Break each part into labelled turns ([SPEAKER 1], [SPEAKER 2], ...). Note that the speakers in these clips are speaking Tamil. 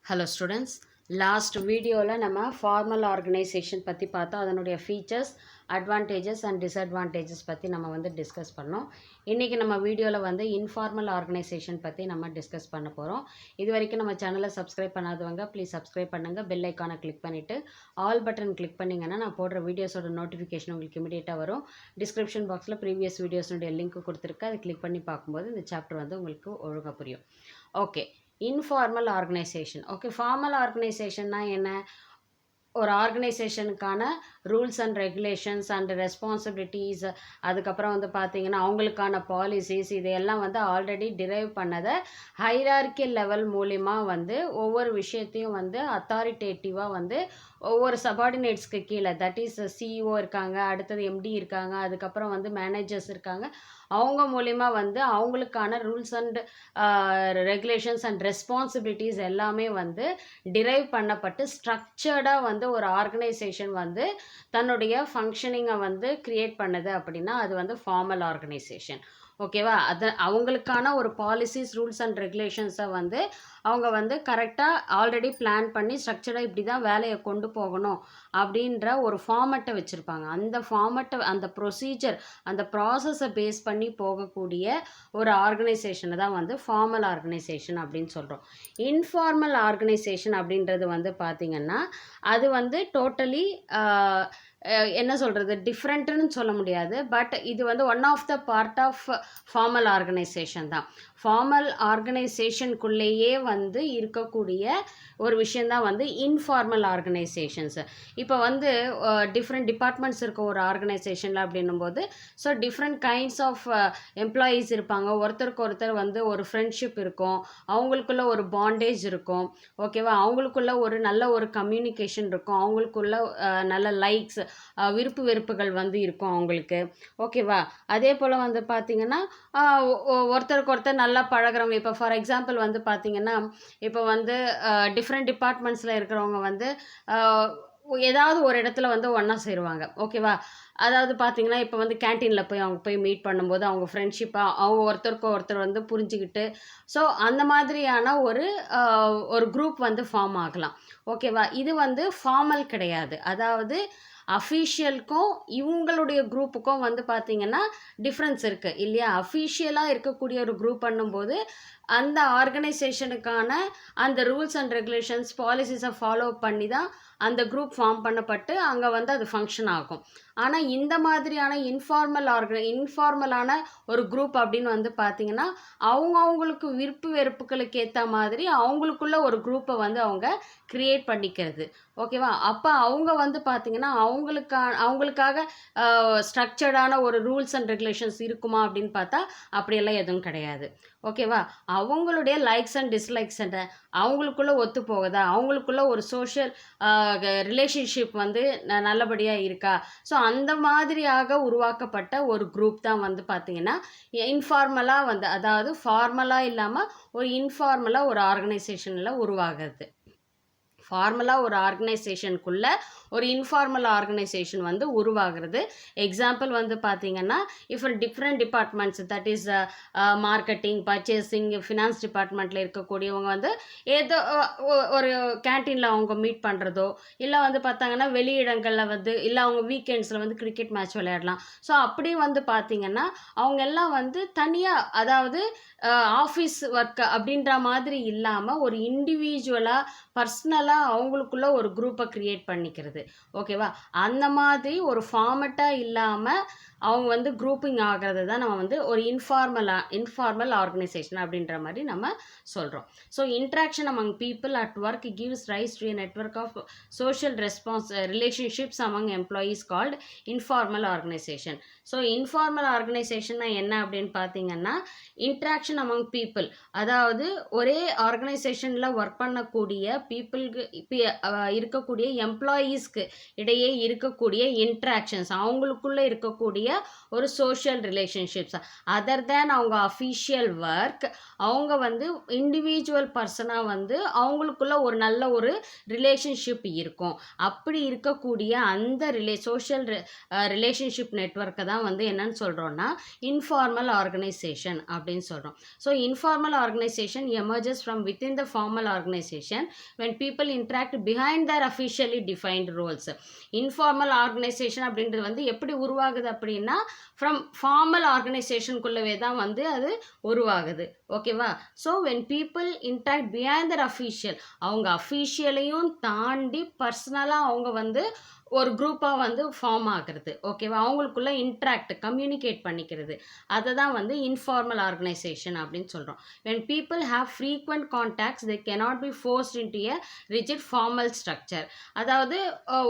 [SPEAKER 1] Hello students, last video la nama formal organization பத்தி பார்த்தோம். அதனுடைய features, advantages and disadvantages பத்தி நம்ம வந்து discuss பண்ணோம். இன்னைக்கு நம்ம வீடியோல வந்து informal organization பத்தி நம்ம discuss பண்ண போறோம். இது வரைக்கும் நம்ம சேனலை subscribe பண்ணாதவங்க please subscribe பண்ணுங்க, bell icon click பண்ணிட்டு all button click பண்ணீங்கன்னா நான் போடுற வீடியோஸோட notification உங்களுக்கு immediate வரும். description boxல previous videos உடைய link கொடுத்திருக்கேன், அதை click பண்ணி பார்க்கும்போது இந்த chapter வந்து உங்களுக்கு ஒழுங்கா புரியும். Okay, informal organisation. Okay, formal ஆர்கனைசேஷன்னா என்ன? ஒரு ஆர்கனைசேஷனுக்கான rules and regulations and responsibilities, அதுக்கப்புறம் வந்து பார்த்தீங்கன்னா அவங்களுக்கான பாலிசிஸ், இதையெல்லாம் வந்து ஆல்ரெடி டிரைவ் பண்ணதை ஹைரார்கியல் லெவல் மூலிமா வந்து ஒவ்வொரு விஷயத்தையும் வந்து அத்தாரிட்டேட்டிவாக வந்து ஒவ்வொரு சபார்டினேட்ஸ்க்கு கீழே, தட் இஸ் சிஇஓ இருக்காங்க, அடுத்தது எம்டி இருக்காங்க, அதுக்கப்புறம் வந்து மேனேஜர்ஸ் இருக்காங்க, அவங்க மூலிமா வந்து அவங்களுக்கான rules and regulations and responsibilities எல்லாமே வந்து டிரைவ் பண்ணப்பட்டு ஸ்ட்ரக்சர்டாக வந்து ஒரு ஆர்கனைசேஷன் வந்து தன்னுடைய ஃபங்க்ஷனிங்கை வந்து கிரியேட் பண்ணுது அப்படின்னா அது வந்து ஃபார்மல் ஆர்கனைசேஷன். ஓகேவா? அது அவங்களுக்கான ஒரு பாலிசிஸ், ரூல்ஸ் அண்ட் ரெகுலேஷன்ஸை வந்து அவங்க வந்து கரெக்டாக ஆல்ரெடி பிளான் பண்ணி ஸ்ட்ரக்சராக இப்படி தான் வேலையை கொண்டு போகணும் அப்படின்ற ஒரு ஃபார்மெட்டை வச்சுருப்பாங்க. அந்த ஃபார்மெட்டை, அந்த ப்ரொசீஜர், அந்த ப்ராசஸை பேஸ் பண்ணி போகக்கூடிய ஒரு ஆர்கனைசேஷனை தான் வந்து ஃபார்மல் ஆர்கனைசேஷன் அப்படின்னு சொல்கிறோம். இன்ஃபார்மல் ஆர்கனைசேஷன் அப்படின்றது வந்து பார்த்திங்கன்னா அது வந்து டோட்டலி என்ன சொல்கிறது, டிஃப்ரெண்ட்டுன்னு சொல்ல முடியாது, பட் இது வந்து one of the part of formal organization தான். ஃபார்மல் ஆர்கனைசேஷனுக்குள்ளேயே வந்து இருக்கக்கூடிய ஒரு விஷயந்தான் வந்து இன்ஃபார்மல் ஆர்கனைசேஷன்ஸு. இப்போ வந்து டிஃப்ரெண்ட் டிபார்ட்மெண்ட்ஸ் இருக்கும் ஒரு ஆர்கனைசேஷனில் அப்படின்னும் போது, so different kinds of employees இருப்பாங்க. ஒருத்தருக்கு ஒருத்தர் வந்து ஒரு ஃப்ரெண்ட்ஷிப் இருக்கும், அவங்களுக்குள்ள ஒரு பாண்டேஜ் இருக்கும். ஓகேவா? அவங்களுக்குள்ள ஒரு நல்ல ஒரு கம்யூனிகேஷன் இருக்கும், அவங்களுக்குள்ள நல்ல லைக்ஸ், விருப்பு வெறுப்புகள் வந்து இருக்கும் அவங்களுக்கு. ஓகேவா? அதே போல் வந்து பார்த்திங்கன்னா ஒருத்தருக்கு ஒருத்தர் நல்லா பழகிறவங்க. இப்போ ஃபார் எக்ஸாம்பிள் வந்து பார்த்திங்கன்னா இப்போ வந்து டிஃப்ரெண்ட் டிபார்ட்மெண்ட்ஸில் இருக்கிறவங்க வந்து ஏதாவது ஒரு இடத்துல வந்து ஒன்றா சேருவாங்க. ஓகேவா? அதாவது பார்த்திங்கன்னா இப்போ வந்து கேன்டீனில் போய் அவங்க போய் மீட் பண்ணும்போது அவங்க ஃப்ரெண்ட்ஷிப்பாக அவங்க ஒருத்தருக்கு ஒருத்தர் வந்து புரிஞ்சுக்கிட்டு, ஸோ அந்த மாதிரியான ஒரு குரூப் வந்து ஃபார்ம் ஆகலாம். ஓகேவா? இது வந்து ஃபார்மல் கிடையாது. அதாவது அஃபீஷியலுக்கும் இவங்களுடைய குரூப்புக்கும் வந்து பார்த்திங்கன்னா டிஃப்ரென்ஸ் இருக்குது இல்லையா? அஃபீஷியலாக இருக்கக்கூடிய ஒரு குரூப் பண்ணும்போது அந்த ஆர்கனைசேஷனுக்கான அந்த ரூல்ஸ் அண்ட் ரெகுலேஷன்ஸ், பாலிசிஸை ஃபாலோ பண்ணி தான் அந்த குரூப் ஃபார்ம் பண்ணப்பட்டு அங்கே வந்து அது ஃபங்க்ஷன் ஆகும். ஆனால் இந்த மாதிரியான இன்ஃபார்மலான ஒரு குரூப் அப்படின்னு வந்து பார்த்திங்கன்னா அவங்களுக்கு விருப்பு வெறுப்புகளுக்கு ஏற்ற மாதிரி அவங்களுக்குள்ள ஒரு குரூப்பை வந்து அவங்க க்ரியேட் பண்ணிக்கிறது. ஓகேவா? அப்போ அவங்க வந்து பார்த்திங்கன்னா அவங்களுக்காக ஸ்ட்ரக்சர்டான ஒரு ரூல்ஸ் அண்ட் ரெகுலேஷன்ஸ் இருக்குமா அப்படின்னு பார்த்தா அப்படியெல்லாம் எதுவும் கிடையாது. ஓகேவா? அவங்களுடைய லைக்ஸ் அண்ட் டிஸ்லைக்ஸ் அவங்களுக்குள்ள ஒத்து போகுதா, அவங்களுக்குள்ள ஒரு சோஷியல் ரிலேஷன்ஷிப் வந்து நல்லபடியாக இருக்கா, ஸோ அந்த மாதிரியாக உருவாக்கப்பட்ட ஒரு குரூப் தான் வந்து பார்த்திங்கன்னா இன்ஃபார்மலாக வந்து, அதாவது ஃபார்மலாக இல்லாமல் ஒரு இன்ஃபார்மலாக ஒரு ஆர்கனைசேஷனில் உருவாகிறது. ஃபார்மலாக ஒரு ஆர்கனைசேஷனுக்குள்ளே ஒரு இன்ஃபார்மல் ஆர்கனைசேஷன் வந்து உருவாகிறது. எக்ஸாம்பிள் வந்து பார்த்திங்கன்னா இப்போ different departments, that is marketing, purchasing, finance டிபார்ட்மெண்ட்டில் இருக்கக்கூடியவங்க வந்து ஏதோ ஒரு கேன்டீனில் அவங்க மீட் பண்ணுறதோ, இல்லை வந்து பார்த்தாங்கன்னா வெளியிடங்களில் வந்து, இல்லை அவங்க வீக்கெண்ட்ஸில் வந்து கிரிக்கெட் மேட்ச் விளையாடலாம். ஸோ அப்படி வந்து பார்த்திங்கன்னா அவங்க எல்லாம் வந்து தனியாக, அதாவது ஆஃபீஸ் ஒர்க் அப்படின்ற மாதிரி இல்லாமல் ஒரு இண்டிவிஜுவலாக பர்சனலாக அவங்களுக்குள்ள ஒரு குரூப்பை க்ரியேட் பண்ணிக்கிறது. ஓகேவா? அந்த மாதிரி ஒரு ஃபார்மெட்டாக இல்லாமல் அவங்க வந்து குரூப்பிங் ஆகிறது தான் நம்ம வந்து ஒரு இன்ஃபார்மல் ஆர்கனைசேஷன் அப்படின்ற மாதிரி நம்ம சொல்கிறோம். So interaction among people at work gives rise to a network of social relationships among employees called informal organisation. So informal ஆர்கனைசேஷன்னா என்ன அப்படின்னு பார்த்தீங்கன்னா இன்ட்ராக்ஷன் அமங் பீப்புள், அதாவது ஒரே ஆர்கனைசேஷனில் ஒர்க் பண்ணக்கூடிய இருக்கக்கூடிய எம்ப்ளாயீஸ்க்கு இடையே இருக்கக்கூடிய இன்ட்ராக்ஷன்ஸ், அவங்களுக்குள்ளே இருக்கக்கூடிய ஒரு சோஷியல் ரிலேஷன்ஷிப்ஸ் அதர் தேன் அவங்க அஃபிஷியல் ஒர்க், அவங்க வந்து இண்டிவிஜுவல் பர்சனாக வந்து அவங்களுக்குள்ள ஒரு நல்ல ஒரு ரிலேஷன்ஷிப் இருக்கும். அப்படி இருக்கக்கூடிய அந்த சோஷியல் ரிலேஷன்ஷிப் நெட்வொர்க்கை தான் வந்து என்னன்னு சொல்கிறோன்னா இன்ஃபார்மல் ஆர்கனைசேஷன் அப்படின்னு சொல்கிறோம். So informal organization emerges from within the formal organization when people interact behind their officially defined roles. Informal organization அப்படின்றது வந்து எப்படி உருவாகுது அப்படின்னா ஃப்ரம் ஃபார்மல் ஆர்கனைசேஷனுக்குள்ளவே தான் வந்து அது உருவாகுது. ஓகேவா? So when people interact behind their official, அவங்க அஃபிஷியலையும் தாண்டி பர்சனலாக அவங்க வந்து ஒரு குரூப்பாக வந்து ஃபார்ம் ஆகிறது. ஓகேவா? அவங்களுக்குள்ள இன்ட்ராக்ட் கம்யூனிகேட் பண்ணிக்கிறது, அதை தான் வந்து இன்ஃபார்மல் ஆர்கனைசேஷன் அப்படின்னு சொல்கிறோம். When people have frequent contacts they cannot be forced into a rigid formal structure. அதாவது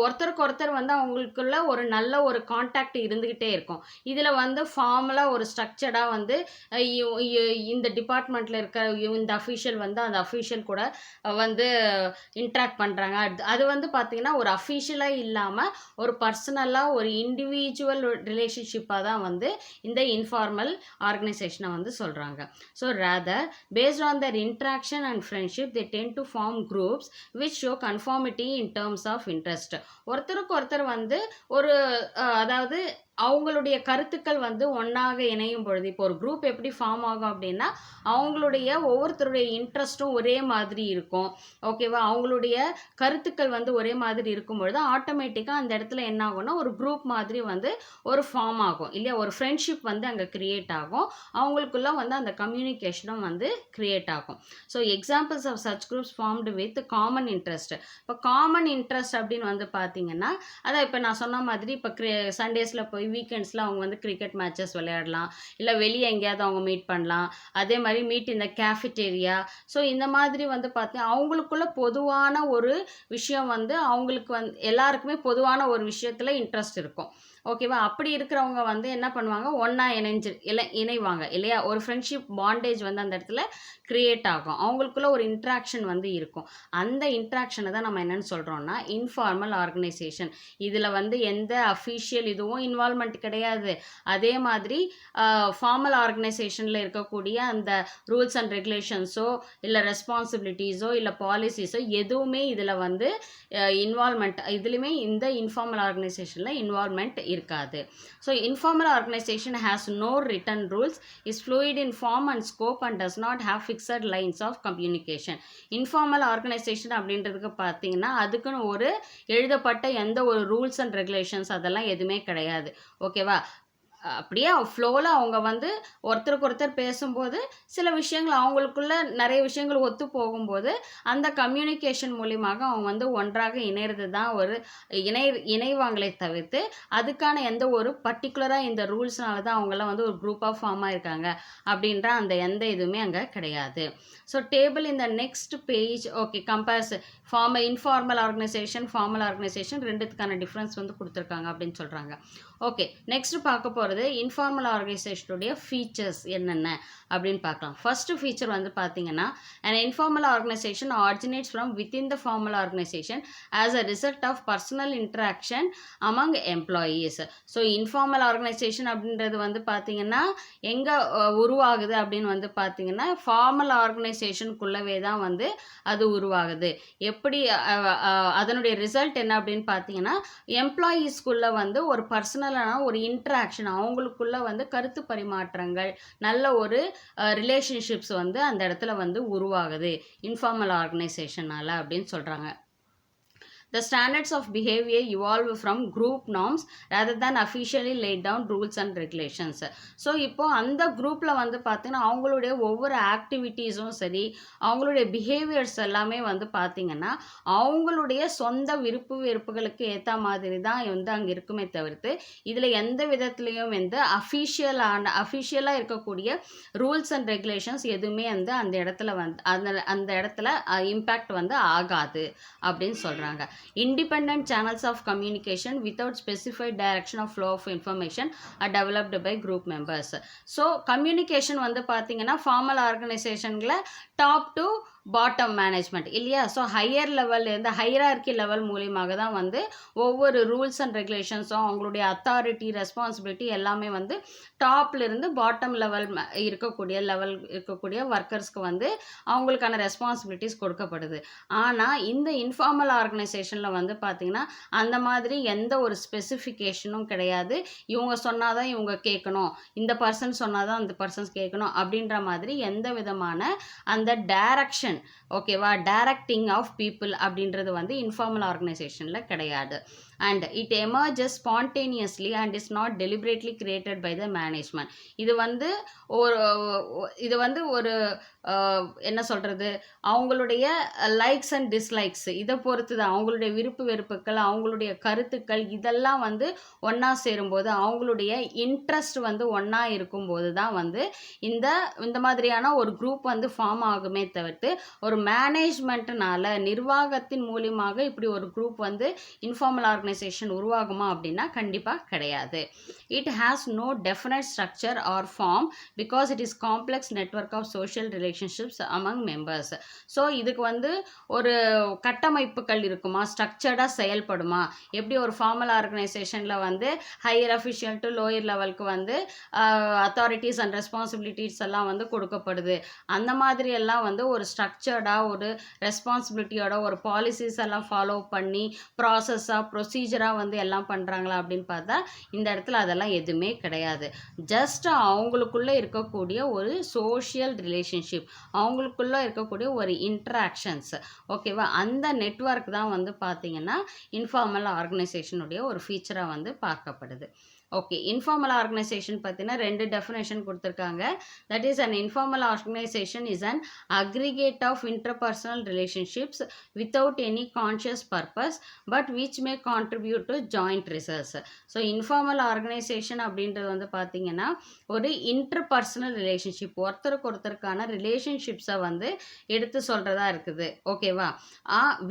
[SPEAKER 1] ஒருத்தருக்கு ஒருத்தர் வந்து அவங்களுக்குள்ள ஒரு நல்ல ஒரு கான்டாக்ட் இருந்துக்கிட்டே இருக்கும். இதில் வந்து ஃபார்மலாக ஒரு ஸ்ட்ரக்சர்டாக வந்து இந்த டிபார்ட்மெண்ட்டில் இருக்க இந்த அஃபிஷியல் வந்து அந்த அஃபிஷியல் கூட வந்து இன்ட்ராக்ட் பண்ணுறாங்க. அது வந்து பார்த்திங்கன்னா ஒரு அஃபிஷியலாக இல்லாமல் ஒரு பர்சனலாக ஒரு இண்டிவிஜுவல் ரிலேஷன்ஷிப்பாக தான் வந்து இந்த இன்ஃபார்மல் ஆர்கனைசேஷனை வந்து சொல்கிறாங்க. So rather based on their interaction and friendship they tend to form groups which show conformity in terms of interest. ஒருத்தருக்கு ஒருத்தர் வந்து ஒரு அதாவது அவங்களுடைய கருத்துக்கள் வந்து ஒன்றாக இணையும் பொழுது, இப்போ ஒரு குரூப் எப்படி ஃபார்ம் ஆகும் அப்படின்னா அவங்களுடைய ஒவ்வொருத்தருடைய இன்ட்ரெஸ்ட்டும் ஒரே மாதிரி இருக்கும். ஓகேவா? அவங்களுடைய கருத்துக்கள் வந்து ஒரே மாதிரி இருக்கும் பொழுது ஆட்டோமேட்டிக்காக அந்த இடத்துல என்ன ஆகும்னா ஒரு குரூப் மாதிரி வந்து ஒரு ஃபார்ம் ஆகும் இல்லையா? ஒரு ஃப்ரெண்ட்ஷிப் வந்து அங்கே கிரியேட் ஆகும். அவங்களுக்குள்ள வந்து அந்த கம்யூனிகேஷனும் வந்து கிரியேட் ஆகும். So examples of such groups formed with common interest. இப்போ காமன் இன்ட்ரெஸ்ட் அப்படின்னு வந்து பார்த்தீங்கன்னா அதான் இப்போ நான் சொன்ன மாதிரி இப்போ சண்டேஸில் போய் வீக்கெண்ட்ஸில் அவங்க வந்து கிரிக்கெட் மேட்சஸ் விளையாடலாம், இல்லை வெளியே எங்கேயாவது அவங்க மீட் பண்ணலாம். அதே மாதிரி மீட் இந்த கேஃபிட்டேரியா. ஸோ இந்த மாதிரி வந்து பார்த்தீங்கன்னா அவங்களுக்குள்ள பொதுவான ஒரு விஷயம் வந்து அவங்களுக்கு வந்து எல்லாருக்குமே பொதுவான ஒரு விஷயத்தில் இன்ட்ரெஸ்ட் இருக்கும். ஓகேவா? அப்படி இருக்கிறவங்க வந்து என்ன பண்ணுவாங்க, ஒன்றா இணைவாங்க இல்லையா? ஒரு ஃப்ரெண்ட்ஷிப் பாண்டேஜ் வந்து அந்த இடத்துல கிரியேட் ஆகும். அவங்களுக்குள்ள ஒரு இன்ட்ராக்ஷன் வந்து இருக்கும். அந்த இன்ட்ராக்ஷனை தான் நம்ம என்னென்னு சொல்கிறோம்னா இன்ஃபார்மல் ஆர்கனைசேஷன். இதில் வந்து எந்த அஃபிஷியல் இதுவும் இன்வால்மெண்ட் கிடையாது. அதே மாதிரி ஃபார்மல் ஆர்கனைசேஷனில் இருக்கக்கூடிய அந்த ரூல்ஸ் அண்ட் ரெகுலேஷன்ஸோ இல்லை ரெஸ்பான்சிபிலிட்டிஸோ இல்லை பாலிசிஸோ எதுவுமே இதில் வந்து இன்வால்மெண்ட் இதுலையுமே இந்த இன்ஃபார்மல் ஆர்கனைசேஷனில் இன்வால்மெண்ட் இருக்காது. So informal organization has no written rules, is fluid in form and scope and does not have fixed lines of communication. Informal organization அப்படின்றதுக்கு பார்த்தீங்கன்னா அதுக்குன்னு ஒரு எழுதப்பட்ட எந்த ஒரு ரூல்ஸ் அண்ட் ரெகுலேஷன்ஸ் அதெல்லாம் எதுவுமே கிடையாது. ஓகேவா? அப்படியே ஃப்ளோவில் அவங்க வந்து ஒருத்தருக்கு ஒருத்தர் பேசும்போது சில விஷயங்கள் அவங்களுக்குள்ள நிறைய விஷயங்கள் ஒத்து போகும்போது அந்த கம்யூனிகேஷன் மூலியமாக அவங்க வந்து ஒன்றாக இணைறது தான் ஒரு இணைவாங்களே தவிர்த்து அதுக்கான எந்த ஒரு பர்டிகுலராக இந்த ரூல்ஸ்னால தான் அவங்களாம் வந்து ஒரு குரூப்பாக ஃபார்ம் ஆயிருக்காங்க அப்படின்ற அந்த எந்த இதுவுமே அங்கே கிடையாது. ஸோ டேபிள் இந்த next page okay compares informal organisation formal organisation ரெண்டுத்துக்கான டிஃப்ரென்ஸ் வந்து கொடுத்துருக்காங்க அப்படின்னு சொல்கிறாங்க. ஓகே, நெக்ஸ்ட் பார்க்க போகிறது இன்ஃபார்மல் ஆர்கனைசேஷனுடைய ஃபீச்சர்ஸ் என்னென்ன அப்படின்னு பார்க்கலாம். ஃபர்ஸ்ட் ஃபீச்சர் வந்து பார்த்தீங்கன்னா an informal organization originates from within the formal organization as a result of personal interaction among employees. So informal organization அப்படின்றது வந்து பார்த்தீங்கன்னா எங்கே உருவாகுது அப்படின்னு வந்து பார்த்தீங்கன்னா ஃபார்மல் ஆர்கனைசேஷனுக்குள்ளவே தான் வந்து அது உருவாகுது. எப்படி அதனுடைய ரிசல்ட் என்ன அப்படின்னு பார்த்தீங்கன்னா எம்ப்ளாயீஸ்குள்ளே வந்து ஒரு பர்சனலான ஒரு இன்ட்ராக்ஷன் அவங்களுக்குள்ள வந்து கருத்து பரிமாற்றங்கள் நல்ல ஒரு ரிலேஷன்ஷிப்ஸ் வந்து அந்த இடத்துல வந்து உருவாகுது இன்ஃபார்மல் ஆர்கனைசேஷனால் அப்படின்னு சொல்கிறாங்க. The standards of behavior evolve from group norms rather than officially laid down rules and regulations. So இப்போ அந்த குரூப்பில் வந்து பார்த்தீங்கன்னா அவங்களுடைய ஒவ்வொரு ஆக்டிவிட்டீஸும் சரி அவங்களுடைய பிஹேவியர்ஸ் எல்லாமே வந்து பார்த்திங்கன்னா அவங்களுடைய சொந்த விருப்பு வெறுப்புகளுக்கு ஏற்ற மாதிரி தான் வந்து அங்கே இருக்குமே தவிர்த்து இதில் எந்த விதத்துலேயும் வந்து அஃபிஷியலாக இருக்கக்கூடிய ரூல்ஸ் அண்ட் ரெகுலேஷன்ஸ் எதுவுமே வந்து அந்த இடத்துல வந்து அந்த இடத்துல இம்பேக்ட் வந்து ஆகாது அப்படின்னு சொல்கிறாங்க. Independent channels of communication without specified direction of flow of information are developed by group members. So communication வந்து பார்த்தீங்கன்னா ஃபார்மல் ஆர்கனைசேஷனில் டாப் டு பாட்டம் மேனேஜ்மெண்ட் இல்லையா. ஸோ ஹையர் லெவல்லேருந்து ஹையரார்கி லெவல் மூலியமாக தான் வந்து ஒவ்வொரு ரூல்ஸ் அண்ட் ரெகுலேஷன்ஸும் அவங்களுடைய அத்தாரிட்டி ரெஸ்பான்சிபிலிட்டி எல்லாமே வந்து டாப்லேருந்து பாட்டம் லெவல் இருக்கக்கூடிய ஒர்க்கர்ஸ்க்கு வந்து அவங்களுக்கான ரெஸ்பான்சிபிலிட்டிஸ் கொடுக்கப்படுது. ஆனால் இந்த இன்ஃபார்மல் ஆர்கனைசேஷனில் வந்து பார்த்திங்கன்னா அந்த மாதிரி எந்த ஒரு ஸ்பெசிஃபிகேஷனும் கிடையாது. இவங்க சொன்னால் தான் இவங்க கேட்கணும், இந்த பர்சன் சொன்னால் தான் அந்த பர்சன்ஸ் கேட்கணும் அப்படின்ற மாதிரி எந்த விதமான அந்த டைரக்ஷன், ஓகேவா, டைரக்டிங் ஆஃப் பீப்புள் அப்படின்றது வந்து இன்ஃபார்மல் ஆர்கனைசேஷனில் கிடையாது. And it emerges spontaneously and is not deliberately created by the management. இது வந்து ஒரு என்ன சொல்கிறது, அவங்களுடைய லைக்ஸ் அண்ட் டிஸ்லைக்ஸ் இதை பொறுத்து தான், அவங்களுடைய விருப்பு வெறுப்புகள், அவங்களுடைய கருத்துக்கள் இதெல்லாம் வந்து ஒன்றா சேரும்போது, அவங்களுடைய இன்ட்ரெஸ்ட் வந்து ஒன்றா இருக்கும்போது தான் வந்து இந்த மாதிரியான ஒரு குரூப் வந்து ஃபார்ம் ஆகுமே தவிர்த்து ஒரு மேனேஜ்மெண்ட்னால நிர்வாகத்தின் மூலியமாக இப்படி ஒரு குரூப் வந்து இன்ஃபார்மல் ஆர்கனைசேஷன் உருவாகுமா அப்படின்னா கண்டிப்பாக கிடையாது. It has no definite structure or form because it is complex network of social relationships among members. So இதுக்கு வந்து ஒரு கட்டமைப்புகள் இருக்குமா, ஸ்ட்ரக்சர்டாக செயல்படுமா, எப்படி ஒரு ஃபார்மல் ஆர்கனைசேஷனில் வந்து ஹையர் அஃபிஷியல் டு லோயர் லெவலுக்கு வந்து அத்தாரிட்டிஸ் அண்ட் ரெஸ்பான்சிபிலிட்டிஸ் எல்லாம் வந்து கொடுக்கப்படுது, அந்த மாதிரி எல்லாம் வந்து ஒரு ஸ்ட்ரக்சர்டாக ஒரு ரெஸ்பான்சிபிலிட்டியோட ஒரு பாலிசிஸ் எல்லாம் ஃபாலோ பண்ணி ப்ராசஸாக ப்ரொசீஜராக வந்து எல்லாம் பண்ணுறாங்களா அப்படின்னு பார்த்தா இந்த இடத்துல அதெல்லாம் எதுவுமே கிடையாது. ஜஸ்ட் அவங்களுக்குள்ளே இருக்கக்கூடிய ஒரு சோஷியல் ரிலேஷன்ஷிப், அவங்களுக்குள்ளே இருக்கக்கூடிய ஒரு இன்ட்ராக்ஷன்ஸ், ஓகேவா, அந்த நெட்வொர்க் தான் வந்து பார்த்திங்கன்னா இன்ஃபார்மல் ஆர்கனைசேஷனுடைய ஒரு ஃபீச்சராக வந்து பார்க்கப்படுது. ஓகே, இன்ஃபார்மல் ஆர்கனைசேஷன் பார்த்தீங்கன்னா 2 டெஃபினேஷன் கொடுத்துருக்காங்க. That is an informal organization is an aggregate of interpersonal relationships without any conscious purpose but which may contribute to joint research. So informal organization அப்படின்றது வந்து பார்த்தீங்கன்னா ஒரு இன்டர்பர்சனல் ரிலேஷன்ஷிப், ஒருத்தருக்கான ரிலேஷன்ஷிப்ஸை வந்து எடுத்து சொல்கிறதா இருக்குது, ஓகேவா.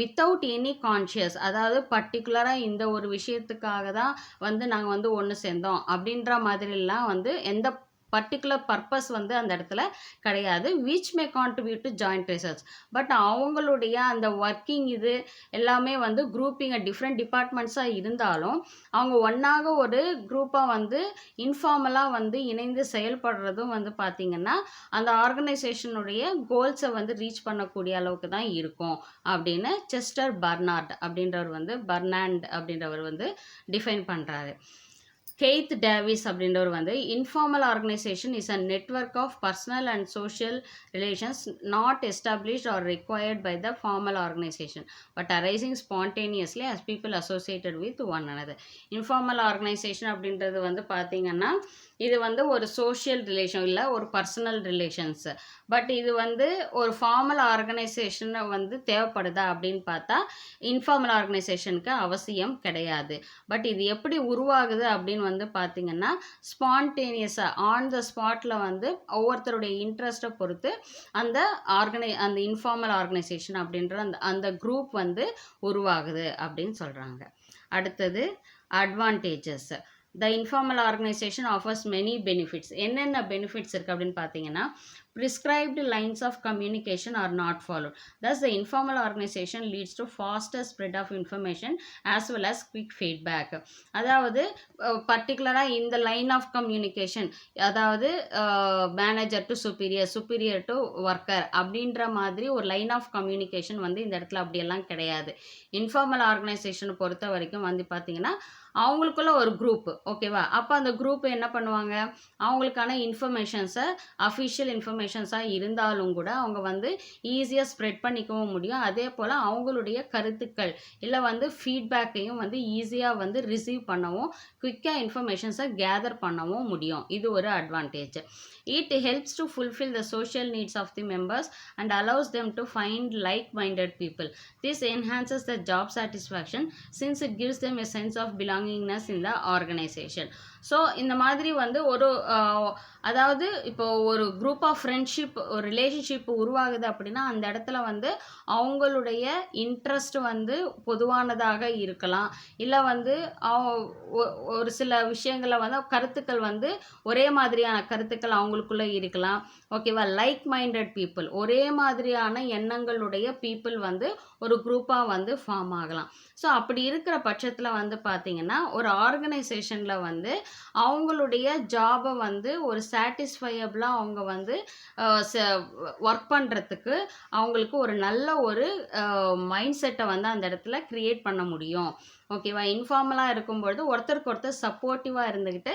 [SPEAKER 1] வித்தவுட் எனி கான்ஷியஸ், அதாவது பர்டிகுலராக இந்த ஒரு விஷயத்துக்காக தான் வந்து நாங்கள் வந்து ஒன்று சேர்ந்தோம் அப்படின்ற மாதிரிலாம் வந்து எந்த பர்டிகுலர் பர்பஸ் வந்து அந்த இடத்துல கிடையாது. Which may contribute to joint research. But அவங்களுடைய அந்த ஒர்க்கிங் இது எல்லாமே வந்து குரூப்பிங் டிஃப்ரெண்ட் டிபார்ட்மெண்ட்ஸாக இருந்தாலும் அவங்க ஒன்றாக ஒரு குரூப்பாக வந்து இன்ஃபார்மலாக வந்து இணைந்து செயல்படுறதும் வந்து பார்த்திங்கன்னா அந்த ஆர்கனைசேஷனுடைய கோல்ஸை வந்து ரீச் பண்ணக்கூடிய அளவுக்கு தான் இருக்கும் அப்படின்னு செஸ்டர் பர்னார்ட் அப்படின்றவர் வந்து டிஃபைன் பண்ணுறாரு. கெய்த் டேவிஸ் அப்படின்றவர் வந்து informal organization is a network of personal and social relations not established or required by the formal organization but arising spontaneously as people associated with one another. Informal organization அப்படின்றது வந்து பார்த்திங்கன்னா இது வந்து ஒரு சோஷியல் ரிலேஷன் இல்லை, ஒரு பர்சனல் ரிலேஷன்ஸ். பட் இது வந்து ஒரு ஃபார்மல் ஆர்கனைசேஷனை வந்து தேவைப்படுதா அப்படின்னு பார்த்தா இன்ஃபார்மல் ஆர்கனைசேஷனுக்கு அவசியம் கிடையாது. பட் இது எப்படி உருவாகுது அப்படின்னு வந்து பார்த்திங்கன்னா ஸ்பான்டேனியஸாக ஆன் த ஸ்பாட்டில் வந்து ஒவ்வொருத்தருடைய இன்ட்ரெஸ்ட்டை பொறுத்து அந்த இன்ஃபார்மல் ஆர்கனைசேஷன் அப்படின்ற அந்த குரூப் வந்து உருவாகுது அப்படின்னு சொல்கிறாங்க. அடுத்தது advantages. The informal organization offers many benefits. என்னென்ன பெனிஃபிட்ஸ் இருக்குது அப்படின்னு பார்த்தீங்கன்னா prescribed lines of communication are not followed. Thus, the informal organization leads to faster spread of information as well as quick feedback. அதாவது பர்டிகுலராக இந்த லைன் ஆஃப் கம்யூனிகேஷன், அதாவது manager to superior to worker அப்படின்ற மாதிரி ஒரு லைன் ஆஃப் கம்யூனிகேஷன் வந்து இந்த இடத்துல அப்படியெல்லாம் கிடையாது. இன்ஃபார்மல் ஆர்கனைசேஷனை பொறுத்த வரைக்கும் வந்து பார்த்திங்கன்னா அவங்களுக்குள்ள ஒரு குரூப், ஓகேவா. அப்போ அந்த குரூப் என்ன பண்ணுவாங்க, அவங்களுக்கான இன்ஃபர்மேஷன்ஸை அஃபிஷியல் இன்ஃபர்மேஷன்ஸாக இருந்தாலும் கூட அவங்க வந்து ஈஸியாக ஸ்ப்ரெட் பண்ணிக்கவும் முடியும். அதே போல் அவங்களுடைய கருத்துக்கள் இல்லை வந்து ஃபீட்பேக்கையும் வந்து ஈஸியாக வந்து ரிசீவ் பண்ணவும் குயிக்காக இன்ஃபர்மேஷன்ஸை கேதர் பண்ணவும் முடியும். இது ஒரு advantage. It helps to fulfill the social needs of the members and allows them to find like-minded people. This enhances the job satisfaction since it gives them a sense of belongingness in the organization. So இந்த மாதிரி வந்து ஒரு அதாவது இப்போ ஒரு குரூப் ஆஃப் ஃப்ரெண்ட்ஷிப் ஒரு ரிலேஷன்ஷிப் உருவாகுது அப்படின்னா அந்த இடத்துல வந்து அவங்களுடைய இன்ட்ரெஸ்ட் வந்து பொதுவானதாக இருக்கலாம், இல்லை வந்து ஒரு சில விஷயங்களை வந்து கருத்துக்கள் வந்து ஒரே மாதிரியான கருத்துக்கள் அவங்களுக்குள்ள இருக்கலாம். ஓகேவா? லைக் மைண்டட் பீப்புள், ஒரே மாதிரியான எண்ணங்களுடைய பீப்புள் வந்து ஒரு குரூப்பாக வந்து ஃபார்ம் ஆகலாம். ஸோ அப்படி இருக்கிற பட்சத்தில் வந்து பார்த்திங்கன்னா ஒரு ஆர்கனைசேஷனில் வந்து அவங்களுடைய ஜாபை வந்து ஒரு சாட்டிஸ்ஃபையபிளாக அவங்க வந்து ஒர்க் பண்ணுறதுக்கு அவங்களுக்கு ஒரு நல்ல ஒரு மைண்ட் செட்டை வந்து அந்த இடத்துல க்ரியேட் பண்ண முடியும். ஓகேவா? இன்ஃபார்மலாக இருக்கும்பொழுது ஒருத்தருக்கு ஒருத்தர் சப்போர்ட்டிவாக இருந்துக்கிட்டு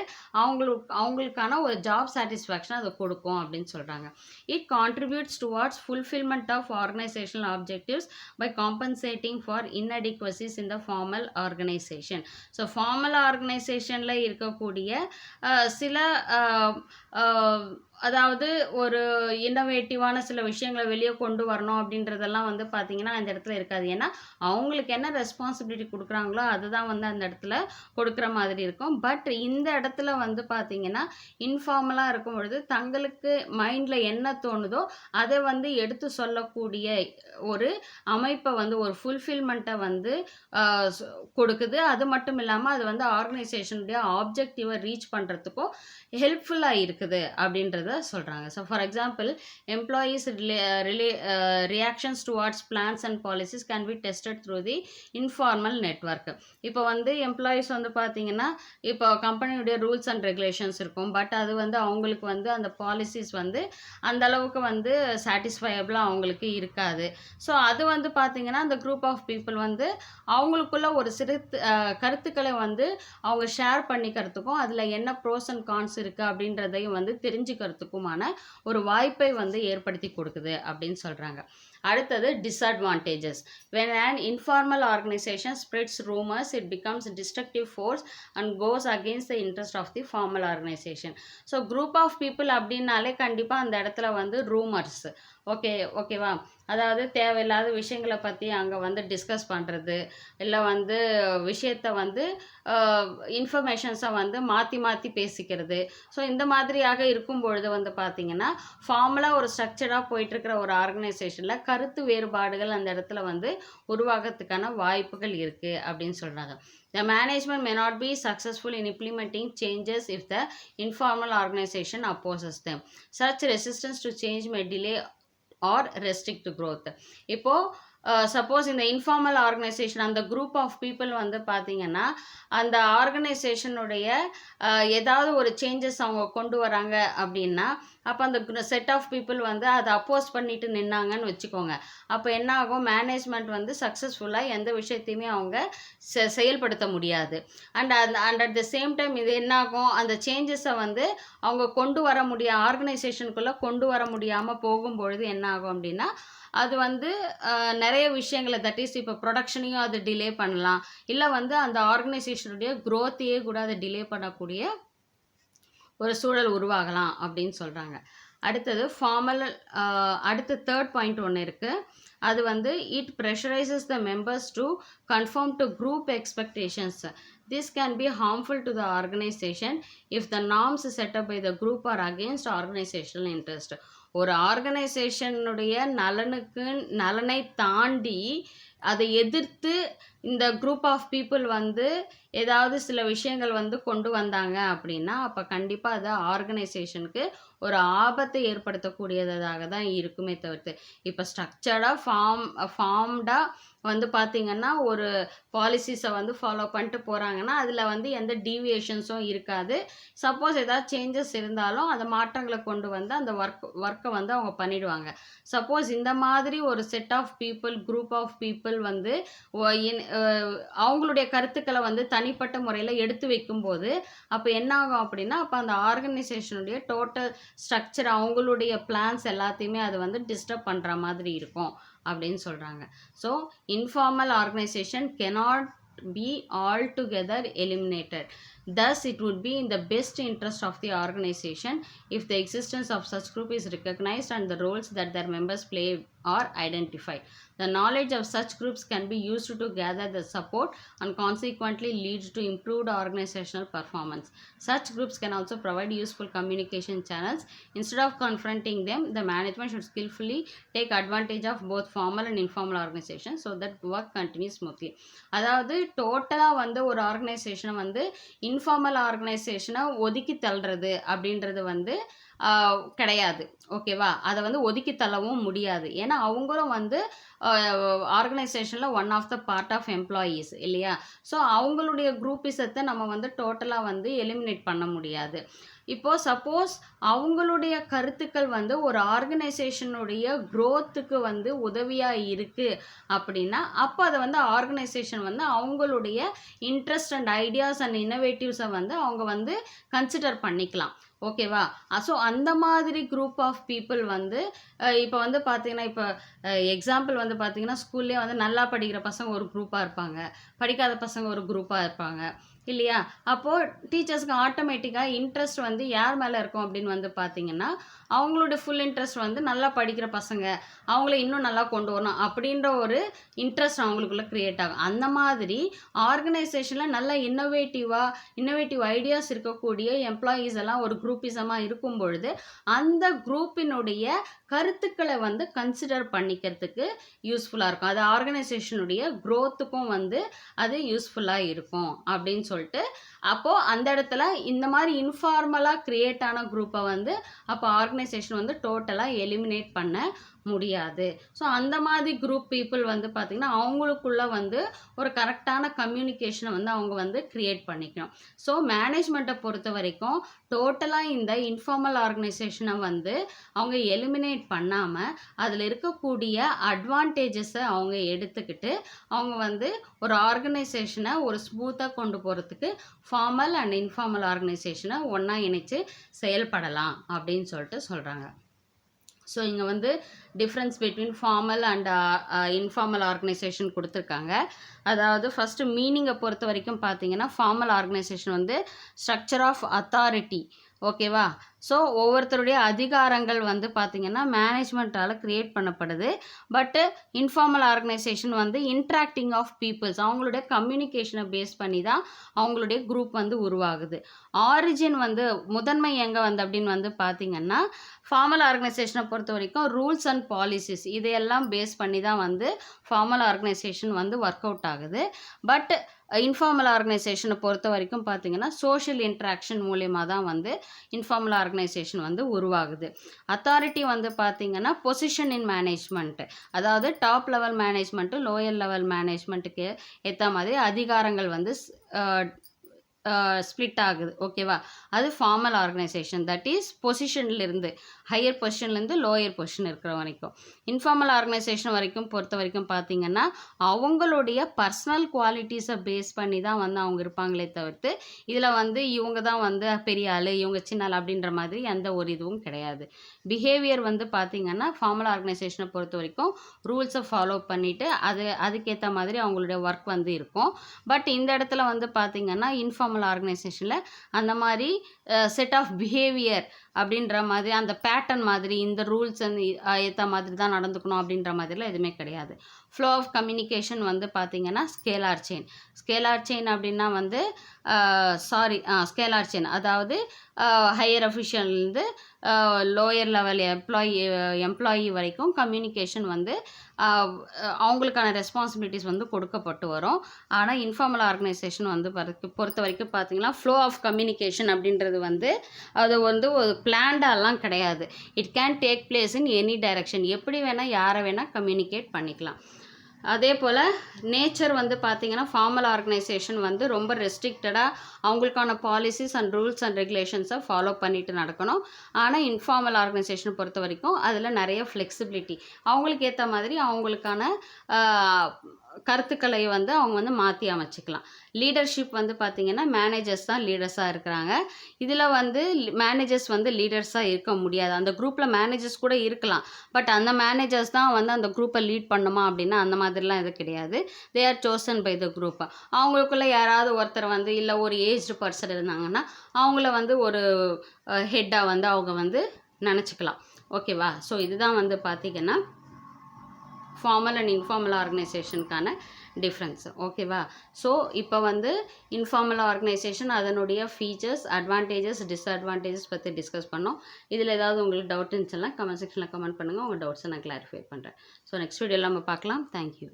[SPEAKER 1] அவங்களுக்கான ஒரு ஜாப் சாட்டிஸ்ஃபேக்ஷன் அதை கொடுக்கும் அப்படின்னு சொல்கிறாங்க. It contributes towards fulfilment of organisational objectives by compensating for inadequacies in the formal organisation. So formal ஆர்கனைசேஷனில் இருக்கக்கூடிய சில அதாவது ஒரு இன்னோவேட்டிவான சில விஷயங்களை வெளியே கொண்டு வரணும் அப்படின்றதெல்லாம் வந்து பார்த்திங்கன்னா அந்த இடத்துல இருக்காது. ஏன்னா அவங்களுக்கு என்ன ரெஸ்பான்சிபிலிட்டி கொடுக்குறாங்களோ அதுதான் வந்து அந்த இடத்துல கொடுக்குற மாதிரி இருக்கும். பட் இந்த இடத்துல வந்து பார்த்திங்கன்னா இன்ஃபார்மலாக இருக்கும் பொழுது தங்களுக்கு மைண்டில் என்ன தோணுதோ அதை வந்து எடுத்து சொல்லக்கூடிய ஒரு அமைப்பை வந்து ஒரு ஃபுல்ஃபில்மெண்ட்டை வந்து கொடுக்குது. அது மட்டும் இல்லாமல் அது வந்து ஆர்கனைசேஷனுடைய ஆப்ஜெக்டிவை ரீச் பண்ணுறதுக்கும் ஹெல்ப்ஃபுல்லாக இருக்குது அப்படின்றது சொல்கிறாங்க. So for example employees reactions towards plans and policies can be tested through the informal network. இப்போ வந்து எம்ப்ளாயீஸ் வந்து பார்த்தீங்கன்னா இப்போ கம்பெனியுடைய ரூல்ஸ் அண்ட் ரெகுலேஷன்ஸ் இருக்கும். பட் அது வந்து அவங்களுக்கு வந்து அந்த பாலிசிஸ் வந்து அந்த அளவுக்கு வந்து சாட்டிஸ்ஃபையபிளாக அவங்களுக்கு இருக்காது. ஸோ அது வந்து பார்த்தீங்கன்னா அந்த குரூப் ஆஃப் பீப்புள் வந்து அவங்களுக்குள்ள ஒரு சிறு கருத்துக்களை வந்து அவங்க ஷேர் பண்ணிக்கிறதுக்கும் அதில் என்ன ப்ரோஸ் அண்ட் கான்ஸ் இருக்குது அப்படின்றதையும் வந்து தெரிஞ்சுக்கிறதுக்குமான ஒரு வாய்ப்பை வந்து ஏற்படுத்தி கொடுக்குது அப்படின்னு சொல்கிறாங்க. அடுத்தது disadvantages. when an informal organization spreads rumors it becomes a destructive force and goes against the interest of the formal organization. So group of people அப்படின்னாலே கண்டிப்பாக அந்த இடத்துல வந்து ரூமர்ஸ் ஓகேவா? அதாவது தேவையில்லாத விஷயங்களை பற்றி அங்கே வந்து டிஸ்கஸ் பண்ணுறது, இல்லை வந்து விஷயத்தை வந்து இன்ஃபர்மேஷன்ஸை வந்து மாற்றி மாற்றி பேசிக்கிறது. ஸோ இந்த மாதிரியாக இருக்கும் பொழுது வந்து பார்த்திங்கன்னா ஃபார்மலாக ஒரு ஸ்ட்ரக்சராக போயிட்டுருக்கிற ஒரு ஆர்கனைசேஷனில் கருத்து வேறுபாடுகள் அந்த இடத்துல வந்து உருவாகிறதுக்கான வாய்ப்புகள் இருக்குது அப்படின்னு சொல்கிறாங்க. The management may not be successful in implementing changes if the informal organization opposes them. Such resistance to change may delay or restrict growth. இப்போ சப்போஸ் இந்த இன்ஃபார்மல் ஆர்கனைசேஷன் அந்த குரூப் ஆஃப் பீப்புள் வந்து பார்த்திங்கன்னா அந்த ஆர்கனைசேஷனுடைய ஏதாவது ஒரு சேஞ்சஸ் அவங்க கொண்டு வராங்க அப்படின்னா அப்போ அந்த செட் ஆஃப் பீப்புள் வந்து அதை அப்போஸ் பண்ணிட்டு நின்னாங்கன்னு வச்சுக்கோங்க. அப்போ என்ன ஆகும்? மேனேஜ்மெண்ட் வந்து சக்ஸஸ்ஃபுல்லாக எந்த விஷயத்தையுமே அவங்க செயல்படுத்த முடியாது. And at the same time இது என்ன ஆகும்? அந்த சேஞ்சஸை வந்து அவங்க கொண்டு வர ஆர்கனைசேஷனுக்குள்ளே கொண்டு வர முடியாமல் போகும்பொழுது என்ன ஆகும் அப்படின்னா அது வந்து நிறைய விஷயங்களை தட் இஸ் இப்போ ப்ரொடக்ஷனையும் அது டிலே பண்ணலாம், இல்லை வந்து அந்த ஆர்கனைசேஷனுடைய க்ரோத்தையே கூட அதை டிலே பண்ணக்கூடிய ஒரு சூழல் உருவாகலாம் அப்படின்னு சொல்கிறாங்க. அடுத்தது அடுத்து தேர்ட் பாயிண்ட் ஒன்று இருக்குது. அது வந்து it pressurises the members to conform to group expectations. This can be harmful to the organization if the norms set up by the group are against organizational interest. ஒரு ஆர்கனைசேஷனுடைய நலனை தாண்டி அதை எதிர்த்து இந்த குரூப் ஆஃப் பீப்புள் வந்து ஏதாவது சில விஷயங்கள் வந்து கொண்டு வந்தாங்க அப்படின்னா அப்போ கண்டிப்பாக அது ஆர்கனைசேஷனுக்கு ஒரு ஆபத்தை ஏற்படுத்தக்கூடியதாக தான் இருக்குமே தவிர்த்து இப்போ ஸ்ட்ரக்சர்டாக ஃபார்ம்டாக வந்து பார்த்திங்கன்னா ஒரு பாலிசிஸை வந்து ஃபாலோ பண்ணிட்டு போகிறாங்கன்னா அதில் வந்து எந்த டீவியேஷன்ஸும் இருக்காது. சப்போஸ் ஏதாவது சேஞ்சஸ் இருந்தாலும் அந்த மாற்றங்களை கொண்டு வந்து அந்த ஒர்க்கை வந்து அவங்க பண்ணிடுவாங்க. சப்போஸ் இந்த மாதிரி ஒரு set of people group of people வந்து அவங்களுடைய கருத்துக்களை வந்து தனிப்பட்ட முறையில் எடுத்து வைக்கும்போது அப்போ என்ன ஆகும் அப்படின்னா அப்போ அந்த ஆர்கனைசேஷனுடைய டோட்டல் ஸ்ட்ரக்சர் அவங்களுடைய பிளான்ஸ் எல்லாத்தையுமே அது வந்து டிஸ்டர்ப் பண்ணுற மாதிரி இருக்கும் அப்படின்னு சொல்கிறாங்க. So informal organisation cannot be altogether eliminated. Thus, it would be in the best interest of the organization if the existence of such group is recognized and the roles that their members play are identified. The knowledge of such groups can be used to gather the support and consequently lead to improved organizational performance. Such groups can also provide useful communication channels. Instead of confronting them, the management should skillfully take advantage of both formal and informal organizations so that work continues smoothly. அதாவது டோட்டலாக வந்து ஒரு ஆர்கனைசேஷனை வந்து இன்ஃபார்மல் ஆர்கனைசேஷனை ஒதுக்கி தள்ளுறது அப்படின்றது வந்து கிடையாது. ஓகேவா? அதை வந்து ஒதுக்கி தள்ளவும் முடியாது. ஏன்னா அவங்களும் வந்து ஆர்கனைசேஷனில் one of the part of employees இல்லையா? ஸோ அவங்களுடைய குரூப்பிசத்தை நம்ம வந்து டோட்டலாக வந்து எலிமினேட் பண்ண முடியாது. இப்போது சப்போஸ் அவங்களுடைய கருத்துக்கள் வந்து ஒரு ஆர்கனைசேஷனுடைய க்ரோத்துக்கு வந்து உதவியாக இருக்குது அப்படின்னா அப்போ அதை வந்து ஆர்கனைசேஷன் வந்து அவங்களுடைய இன்ட்ரெஸ்ட் அண்ட் ஐடியாஸ் அண்ட் இன்னோவேட்டிவ்ஸை வந்து அவங்க வந்து கன்சிடர் பண்ணிக்கலாம். ஓகேவா? ஸோ அந்த மாதிரி குரூப் ஆஃப் பீப்புள் வந்து இப்போ வந்து பார்த்திங்கன்னா இப்போ எக்ஸாம்பிள் வந்து பார்த்திங்கன்னா ஸ்கூல்லேயே வந்து நல்லா படிக்கிற பசங்க ஒரு குரூப்பாக இருப்பாங்க, படிக்காத பசங்க ஒரு குரூப்பாக இருப்பாங்க இல்லையா? அப்போது டீச்சர்ஸ்க்கு ஆட்டோமேட்டிக்காக இன்ட்ரெஸ்ட் வந்து யார் மேலே இருக்கும் அப்படின்னு வந்து பார்த்திங்கன்னா அவங்களோட ஃபுல் இன்ட்ரெஸ்ட் வந்து நல்லா படிக்கிற பசங்க அவங்கள இன்னும் நல்லா கொண்டு வரணும் அப்படின்ற ஒரு இன்ட்ரெஸ்ட் அவங்களுக்குள்ளே க்ரியேட் ஆகும். அந்த மாதிரி ஆர்கனைசேஷனில் நல்ல இன்னோவேட்டிவ் ஐடியாஸ் இருக்கக்கூடிய எம்ப்ளாயீஸ் எல்லாம் ஒரு குரூப்பிசமாக இருக்கும் பொழுது அந்த குரூப்பினுடைய கருத்துக்களை வந்து கன்சிடர் பண்ணிக்கிறதுக்கு யூஸ்ஃபுல்லாக இருக்கும். அது ஆர்கனைசேஷனுடைய க்ரோத்துக்கும் வந்து அது யூஸ்ஃபுல்லாக இருக்கும் அப்படின்னு சொல்லிட்டு அப்போது அந்த இடத்துல இந்த மாதிரி இன்ஃபார்மலாக க்ரியேட் ஆன குரூப்பை வந்து அப்போ ஆர்கனைசேஷன் வந்து டோட்டலாக எலிமினேட் பண்ண முடியாது. ஸோ அந்த மாதிரி குரூப் பீப்புள் வந்து பார்த்திங்கன்னா அவங்களுக்குள்ள வந்து ஒரு கரெக்டான கம்யூனிகேஷனை வந்து அவங்க வந்து க்ரியேட் பண்ணிக்கணும். ஸோ மேனேஜ்மெண்ட்டை பொறுத்த வரைக்கும் டோட்டலாக இந்த இன்ஃபார்மல் ஆர்கனைசேஷனை வந்து அவங்க எலிமினேட் பண்ணாமல் அதில் இருக்கக்கூடிய அட்வான்டேஜஸை அவங்க எடுத்துக்கிட்டு அவங்க வந்து ஒரு ஆர்கனைசேஷனை ஒரு ஸ்மூத்தாக கொண்டு போகிறதுக்கு ஃபார்மல் அண்ட் இன்ஃபார்மல் ஆர்கனைசேஷனை ஒன்றா இணைச்சு செயல்படலாம் அப்படின்னு சொல்லிட்டு சொல்கிறாங்க. ஸோ இங்கே வந்து difference between formal and informal organisation கொடுத்துருக்காங்க. அதாவது ஃபஸ்ட்டு மீனிங்கை பொறுத்த வரைக்கும் பார்த்தீங்கன்னா ஃபார்மல் ஆர்கனைசேஷன் வந்து ஸ்ட்ரக்சர் ஆஃப் அத்தாரிட்டி. ஓகேவா? ஸோ ஒவ்வொருத்தருடைய அதிகாரங்கள் வந்து பார்த்திங்கன்னா மேனேஜ்மெண்ட்டால் க்ரியேட் பண்ணப்படுது. பட்டு இன்ஃபார்மல் ஆர்கனைசேஷன் வந்து இன்ட்ராக்டிங் ஆஃப் பீப்புள்ஸ் அவங்களுடைய கம்யூனிகேஷனை பேஸ் பண்ணி தான் அவங்களுடைய குரூப் வந்து உருவாகுது. ஆரிஜின் வந்து முதன்மை எங்கே வந்து அப்படின்னு வந்து பார்த்திங்கன்னா ஃபார்மல் ஆர்கனைசேஷனை பொறுத்த வரைக்கும் ரூல்ஸ் அண்ட் பாலிசிஸ் இதையெல்லாம் பேஸ் பண்ணி தான் வந்து ஃபார்மல் ஆர்கனைசேஷன் வந்து ஒர்க் அவுட் ஆகுது. பட் இன்ஃபார்மல் ஆர்கனைசேஷனை பொறுத்த வரைக்கும் பார்த்திங்கன்னா சோஷியல் இன்ட்ராக்ஷன் மூலயமா தான் வந்து இன்ஃபார்மல் ஆர்கனைசேஷன் வந்து உருவாகுது. அத்தாரிட்டி வந்து பார்த்திங்கன்னா பொசிஷன் இன் மேனேஜ்மெண்ட்டு, அதாவது top level management lower level மேனேஜ்மெண்ட்டுக்கு ஏற்ற மாதிரி அதிகாரங்கள் வந்து ஸ்ப்ளிட் ஆகுது. ஓகேவா? அது ஃபார்மல் ஆர்கனைசேஷன், தட் இஸ் பொசிஷன்லேருந்து ஹையர் பொசிஷன்லேருந்து லோயர் பொசிஷன் இருக்கிற வரைக்கும். இன்ஃபார்மல் ஆர்கனைசேஷன் வரைக்கும் பொறுத்த வரைக்கும் பார்த்திங்கன்னா அவங்களுடைய பர்சனல் குவாலிட்டிஸை பேஸ் பண்ணி தான் வந்து அவங்க இருப்பாங்களே தவிர்த்து இதில் வந்து இவங்க தான் வந்து பெரிய ஆள் இவங்க சின்ன ஆள் அப்படின்ற மாதிரி எந்த ஒரு இதுவும் கிடையாது. பிஹேவியர் வந்து பார்த்திங்கன்னா ஃபார்மல் ஆர்கனைசேஷனை பொறுத்த வரைக்கும் ரூல்ஸை ஃபாலோ பண்ணிவிட்டு அதுக்கேற்ற மாதிரி அவங்களுடைய ஒர்க் வந்து இருக்கும். பட் இந்த இடத்துல வந்து பார்த்திங்கன்னா இன்ஃபார்மல் ஆர்கனைசேஷனில் அந்த மாதிரி செட் ஆஃப் பிஹேவியர் அப்படின்ற மாதிரி அந்த பேட்டர்ன் மாதிரி இந்த ரூல்ஸ் ஏற்ற மாதிரி தான் நடந்துக்கணும் அப்படின்ற மாதிரிலாம் எதுவுமே கிடையாது. ஃப்ளோ ஆஃப் கம்யூனிகேஷன் வந்து பார்த்திங்கன்னா ஸ்கேலார் செயின் அப்படின்னா வந்து ஸ்கேலார் செயின், அதாவது ஹையர் அஃபிஷியல்லேருந்து லோயர் லெவல் எம்ப்ளாயி வரைக்கும் கம்யூனிகேஷன் வந்து அவங்களுக்கான ரெஸ்பான்சிபிலிட்டிஸ் வந்து கொடுக்கப்பட்டு வரும். ஆனால் இன்ஃபார்மல் ஆர்கனைசேஷன் வந்து பொறுத்த வரைக்கும் பார்த்திங்கன்னா ஃப்ளோ ஆஃப் கம்யூனிகேஷன் அப்படின்றது வந்து அது வந்து ஒரு பிளான்டாலாம் கிடையாது. It can take place in any direction, எப்படி வேணால் யாரை வேணால் கம்யூனிகேட் பண்ணிக்கலாம். அதே போல் நேச்சர் வந்து பார்த்திங்கன்னா ஃபார்மல் ஆர்கனைசேஷன் வந்து ரொம்ப ரெஸ்ட்ரிக்டடாக அவங்களுக்கான பாலிசிஸ் அண்ட் ரூல்ஸ் அண்ட் ரெகுலேஷன்ஸை ஃபாலோ பண்ணிட்டு நடக்கணும். ஆனால் இன்ஃபார்மல் ஆர்கனைசேஷன் பொறுத்த வரைக்கும் அதில் நிறைய ஃப்ளெக்சிபிலிட்டி அவங்களுக்கு ஏற்ற மாதிரி அவங்களுக்கான கருத்துக்களை வந்து அவங்க வந்து மாற்றி அமைச்சிக்கலாம். லீடர்ஷிப் வந்து பார்த்திங்கன்னா மேனேஜர்ஸ் தான் லீடர்ஸாக இருக்கிறாங்க. இதில் வந்து மேனேஜர்ஸ் வந்து லீடர்ஸாக இருக்க முடியாது. அந்த குரூப்பில் மேனேஜர்ஸ் கூட இருக்கலாம். பட் அந்த மேனேஜர்ஸ் தான் வந்து அந்த குரூப்பை லீட் பண்ணுமா அப்படின்னா அந்த மாதிரிலாம் எதுவும் கிடையாது. They are chosen by the group. அவங்களுக்குள்ளே யாராவது ஒருத்தர் வந்து இல்லை ஒரு ஏஜ்டு பர்சன் இருந்தாங்கன்னா அவங்கள வந்து ஒரு ஹெட்டாக வந்து அவங்க வந்து நினச்சிக்கலாம். ஓகேவா? ஸோ இதுதான் வந்து பார்த்திங்கன்னா ஃபார்மல் அண்ட் இன்ஃபார்மல் ஆர்கனைசேஷனுக்கான டிஃப்ரென்ஸ். ஓகேவா? ஸோ இப்போ வந்து இன்ஃபார்மல் ஆர்கனைசேஷன் அதனுடைய ஃபீச்சர்ஸ், அட்வான்டேஜஸ், டிஸ்அட்வான்டேஜஸ் பற்றி டிஸ்கஸ் பண்ணோம். இதில் ஏதாவது உங்களுக்கு டவுட் இருந்துச்சுன்னா கமெண்ட் செக்ஷனில் கமெண்ட் பண்ணுங்கள். உங்கள் டவுட்ஸை நான் கிளாரிஃபை பண்ணுறேன். ஸோ நெக்ஸ்ட் வீடியோவில் நம்ம பார்க்கலாம். தேங்க்யூ.